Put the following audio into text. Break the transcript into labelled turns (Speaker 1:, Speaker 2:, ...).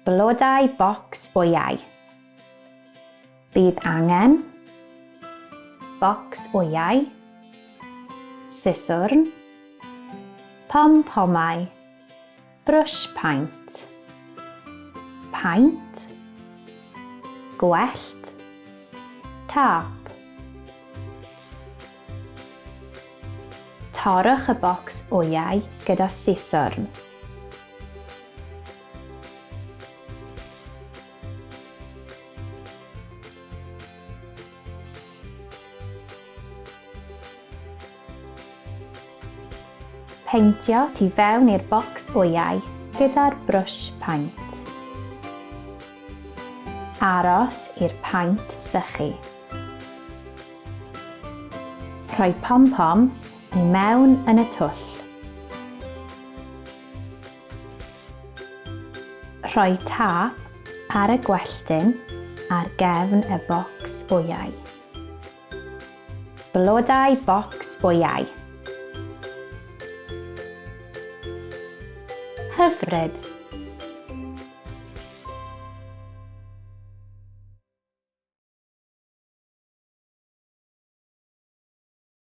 Speaker 1: Blodau bocs wyau. Bydd angen bocs wyau, siswrn, pom-pomau, brwsh paint, paint, gwellt, tap. Torrwch y bocs wyau gyda siswrn. Peintio tu fewn i'r bocs wyau gyda'r brwsh paint. Aros i'r paint sychu. Rhoi pom-pom i mewn yn y twll. Rhoi tap ar y gwelltyn ar gefn y bocs wyau. Blodau bocs wyau. Hyfryd!